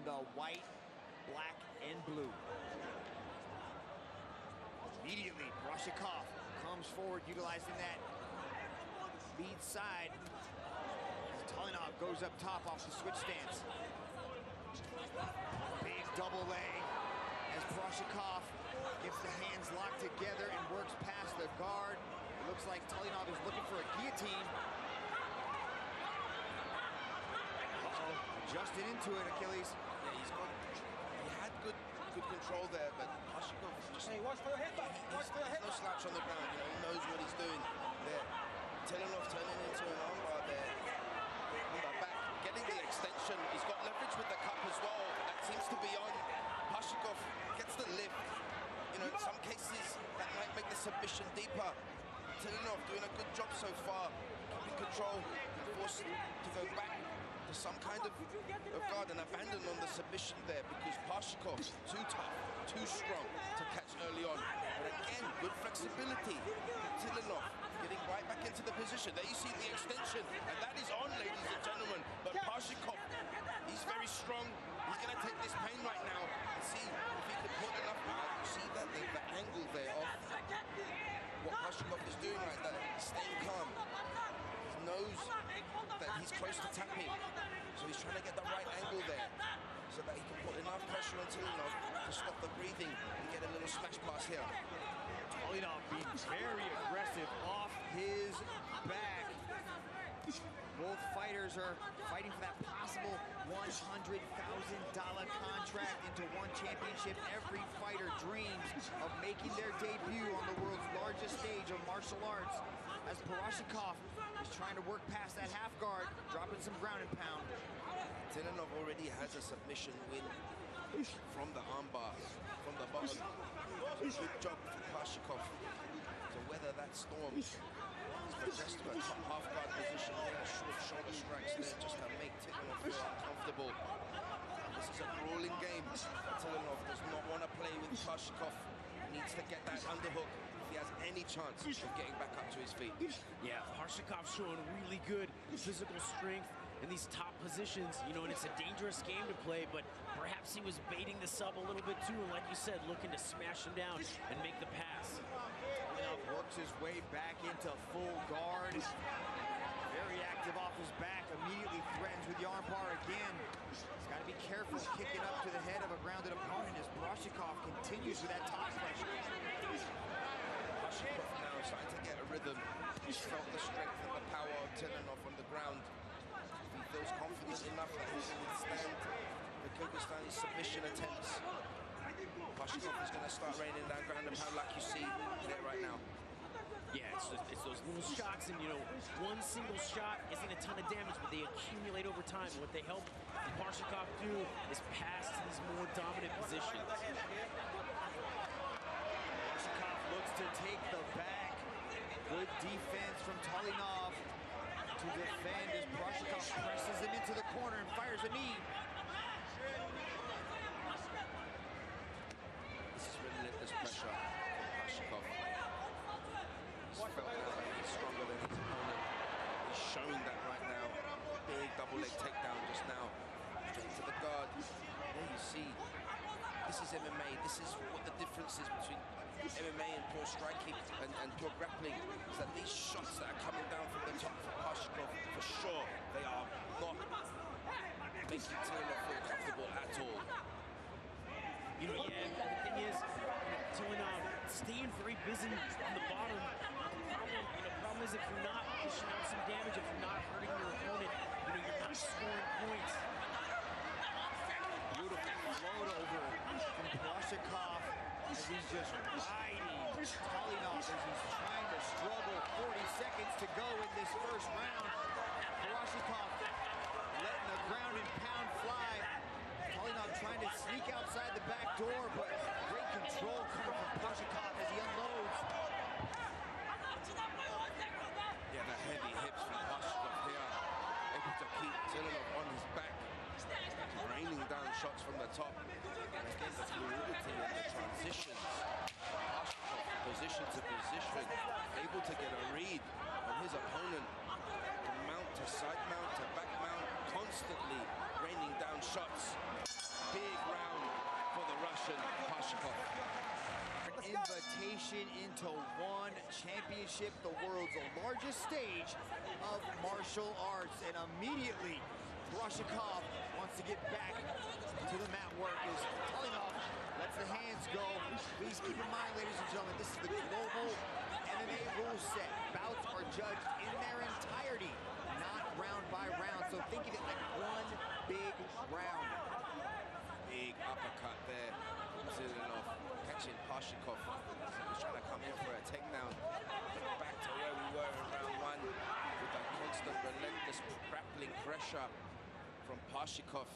the white, black, and blue. Immediately, Parashikov comes forward, utilizing that lead side. Tolinov goes up top off the switch stance. Big double leg as Parashikov gets the hands locked together and works past the guard. It looks like Tolinov is looking for a guillotine. Adjusted into it, Achilles. Yeah, he had good control there, but Parashikov just... Hey, watch for the headbutt. Watch for the headbutt. No slouch on the ground, you know, he knows what he's doing there. Tolinov turning into an armbar there. Armbar back, getting the extension. He's got leverage with the cup as well. That seems to be on. Parashikov gets the lift. You know, in some cases, that might make the submission deeper. Tolinov doing a good job so far, keeping control, forced to go back to some kind of guard and abandon on the submission there because Parashikov too tough, too strong to catch early on. But again, good flexibility. Tolinov getting right back into the position. There you see the extension, and that is on, ladies and gentlemen. But Parashikov, he's very strong. He's going to take this pain right now and see if he can put enough power. You see that the angle there of what Parashikov is doing right there, staying calm. He knows that he's close to tapping, so he's trying to get the right angle there so that he can put enough pressure on Tolinov to stop the breathing and get a little smash pass here. Tolinov being very aggressive off his back. Both fighters are fighting for that possible $100,000 contract into one championship. Every fighter dreams of making their debut on the world's largest stage of martial arts, as Parashikov is trying to work past that half guard, dropping some ground and pound. Tolinov already has a submission win from the armbar, from the bottom. Good job for Parashikov to weather that storm. Progressed to a top half guard position there, short shoulder strikes there just to make Tolinov feel uncomfortable. This is a grueling game. Tolinov does not want to play with Parashikov. He needs to get that underhook if he has any chance of getting back up to his feet. Yeah, Parshikov's showing really good physical strength in these top positions, you know, and it's a dangerous game to play, but perhaps he was baiting the sub a little bit too, and like you said, looking to smash him down and make the pass. Tolinov works his way back into full guard. Very active off his back, immediately threatens with the armbar again. He's got to be careful kicking up to the head of a grounded opponent as Parashikov continues with that top pressure. Parashikov now starting to get a rhythm. He's felt the strength and the power of Tolinov on the ground. He feels confident enough that he can withstand the Kyrgyzstani submission attempts. Parashikov is going to start raining down ground and pound like you see there right now. Yeah, it's those little shots, and you know, one single shot isn't a ton of damage, but they accumulate over time. What they help Parashikov do is pass to these more dominant positions. Parashikov looks to take the back. Good defense from Tolinov to defend as Parashikov presses him into the corner and fires a knee. This is relentless pressure from Parashikov. He's felt now that he's stronger than his opponent. He's showing that right now. Big double leg takedown just now. Straight to the guard. There you see. This is MMA. This is what the difference is between MMA and pure striking and pure grappling. Is that these shots that are coming down from the top for Parashikov, for sure, they are not making Tolinov feel comfortable at all. You know, yeah, the thing is, Tolinov staying very busy on the bottom. The problem is if you're not pushing out some damage, if you're not hurting your opponent, you know, you're not scoring points. Beautiful float over from Parashikov as he's just riding Tolinov as he's trying to struggle. 40 seconds to go in this first round. Parashikov letting the ground and pound fly. Tolinov trying to sneak outside the back door, but great control coming from Parashikov as he unloads. Yeah, the heavy hips from Parashikov here, able to keep Tolinov on his back, raining down shots from the top. And again, the fluidity and the transitions. Parashikov, position to position, able to get a read on his opponent, from mount to side mount to back mount, constantly raining down shots. submission, Parshikov. Invitation into one championship, the world's largest stage of martial arts. And immediately, Parshikov wants to get back to the mat work as Tulinov lets the hands go. Please keep in mind, ladies and gentlemen, this is the global MMA rule set. Bouts are judged in their entirety, not round by round. So think of it like one big round. Big uppercut there. Tulinov catching Parshikov. He's trying to come in for a takedown. Back to where we were in round one with that constant, relentless grappling pressure from Parshikov.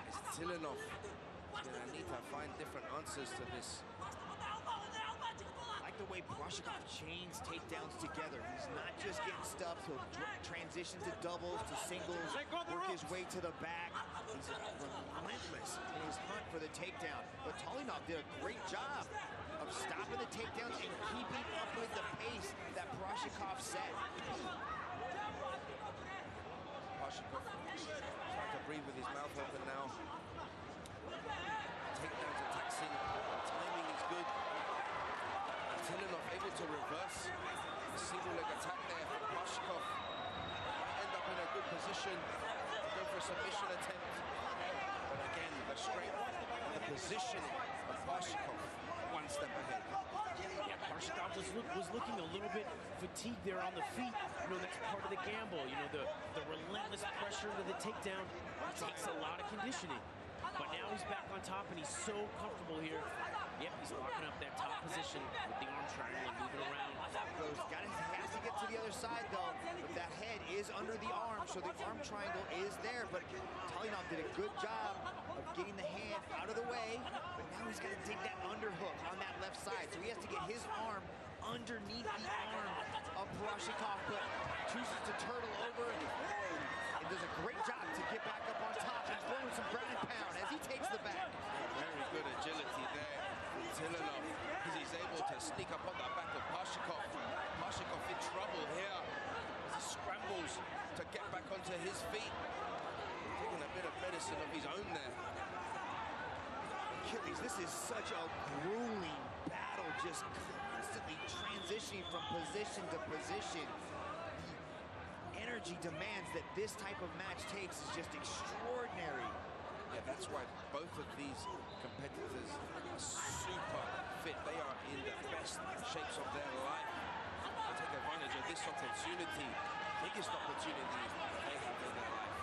It's Tulinov. He's going to need to find different answers to this. I like the way Parshikov chains takedowns together. He's not just getting stuffed. He'll transition to doubles, to singles, work his way to the back. He's relentless in his hunt for the takedown. But Tulinov did a great job of stopping the takedowns and keeping up with the pace that Parshikov set. Parshikov trying to breathe with his mouth open now. Takedowns are taxing. Timing is good. Tulinov able to reverse a single leg attack there from Parshikov. Might end up in a good position to go for a submission attempt. But again, the strength and the positioning of Parshikov one step ahead. Yeah, Parshikov was looking a little bit fatigued there on the feet. You know, that's part of the gamble. You know, the relentless pressure into the takedown takes a lot of conditioning. But now he's back on top and he's so comfortable here. Yep, he's locking up that top position with the arm triangle and moving around. He has to get to the other side though. But that head is under the arm, so the arm triangle is there. But Tulinov did a good job of getting the hand out of the way. But now he's got to dig that underhook on that left side. So he has to get his arm underneath the arm of Parshikov, but chooses to turtle over and does a great job to get back up on top and throwing some ground and pound as he takes the back. Very good agility there from Tulinov, because he's able to sneak up on the back of Parshikov. Parshikov in trouble here as he scrambles to get back onto his feet. Taking a bit of medicine of his own there. Achilles, this is such a grueling battle, just constantly transitioning from position to position. The energy demands that this type of match takes is just extraordinary. Yeah, that's why both of these competitors are super fit. They are in the best shapes of their life. They take advantage of this opportunity, biggest opportunity they have in their life.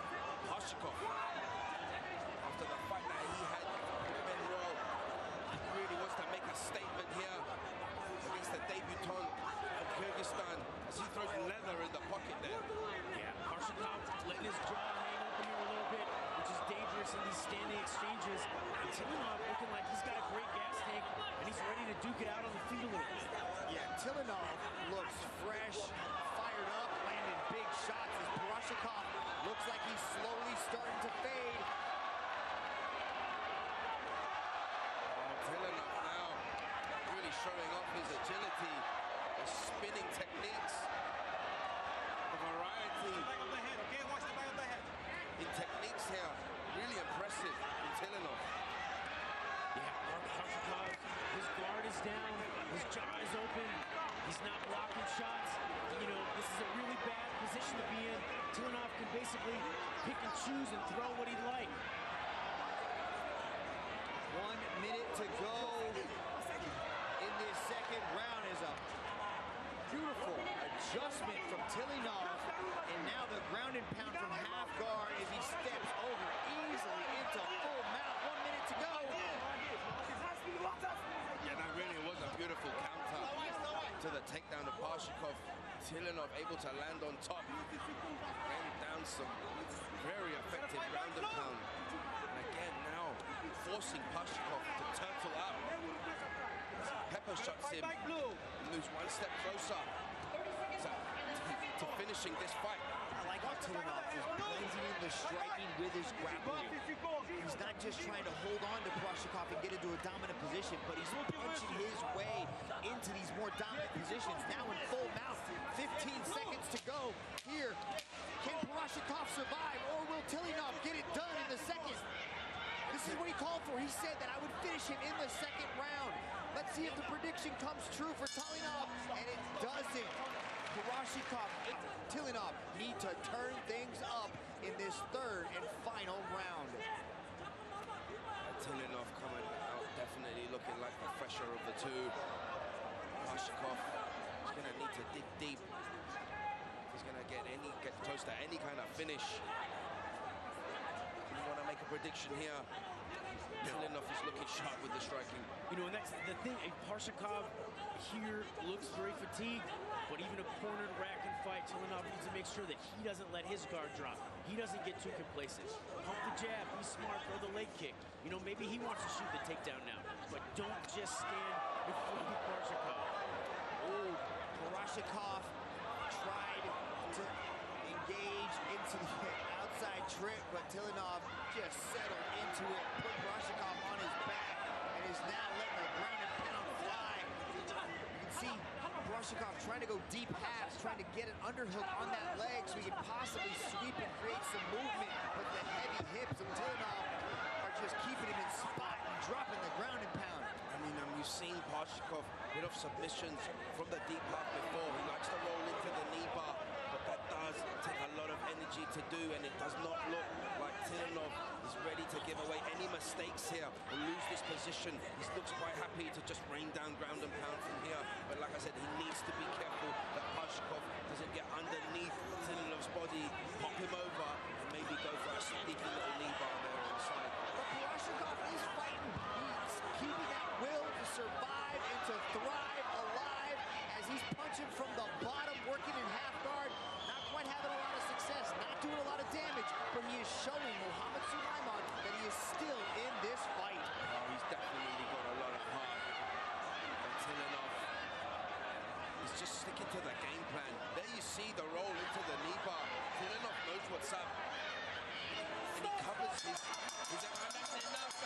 Parshikov, after the fight that he had with Ben Royal, really wants to make a statement here against the debutant of Kyrgyzstan as he throws leather in the pocket there. Yeah, Parshikov letting his jaw hang open here a little bit, which is dangerous in these standing exchanges. And Tulinov looking like he's got a great gas tank and he's ready to duke it out on the feet a little bit. Yeah, Tulinov looks fresh, fired up, landing big shots as Parshikov looks like he's slowly starting to fade. Tulinov now really showing off his agility, his spinning techniques, the variety in techniques here. Really impressive from Tulinov. Yeah, Parshikov, his guard is down, his jaw is open, he's not blocking shots. You know, this is a really bad position to be in. Tulinov can basically pick and choose and throw what he'd like. 1 minute to go in this second round is a beautiful adjustment from Tulinov. And now the ground and pound from half guard as he steps over easily into full mount. 1 minute to go. Yeah, that really was a beautiful counter to the takedown of Parshikov. Tulinov able to land on top, ran down some very effective ground and pound. And again now forcing Parshikov to turtle up. Pepper shots him and moves one step closer to finishing this fight. I like how Tulinov is blending in the striking with his grappling. He's not just trying to hold on to Parshikov and get into a dominant position, but he's punching his way into these more dominant positions. Now in full mount, 15 seconds to go here. Can Parshikov survive, or will Tulinov get it done in the second? This is what he called for. where he said that I would finish him in the second round. Let's see if the prediction comes true for Tilinov, and it doesn't. Korashikov and Tilinov need to turn things up in this third and final round. Tilinov coming out definitely looking like the fresher of the two. Korashikov is going to need to dig deep. He's going to get close to any kind of finish. You want to make a prediction here. Tilinov is looking sharp with the striking. You know, and that's the thing. Korashikov here looks very fatigued, but even a cornered rack and fight, Tilinov needs to make sure that he doesn't let his guard drop. He doesn't get too complacent. Pump the jab, be smart, throw the leg kick. You know, maybe he wants to shoot the takedown now, but don't just stand in front of Korashikov. Oh, Korashikov tried to engage into the outside trip, but Tilinov just settled into it, put Korashikov on his back, and is now letting the ground and pound fly. You can see Korashikov trying to go deep halves, trying to get an underhook on that leg so he can possibly sweep and create some movement, but the heavy hips of Tilinov are just keeping him in spot and dropping the ground and pound. I mean, we've seen Korashikov hit off submissions from the deep half before. He likes to roll into the knee bar, but that does take a lot of energy to do, and it does not look like Tilinov is ready to give away any mistakes here or lose this position. He looks quite happy to just rain down ground and pound from here, but like I said, he needs to be careful that Korashikov doesn't get underneath Tilinov's body, pop him over, and maybe go for a sneaky little knee bar there on the side. But Korashikov is fighting. He's keeping that will to survive and to thrive alive as he's punching from the bottom, working in half guard. Not quite having a lot of success, not doing a lot of damage, but he is showing Mohammed Sulaiman that he is still in this fight. Oh, he's definitely got a lot of heart. And Tilinov is just sticking to the game plan. There you see the roll into the knee bar. Tilinov knows what's up. And he covers his... That's enough.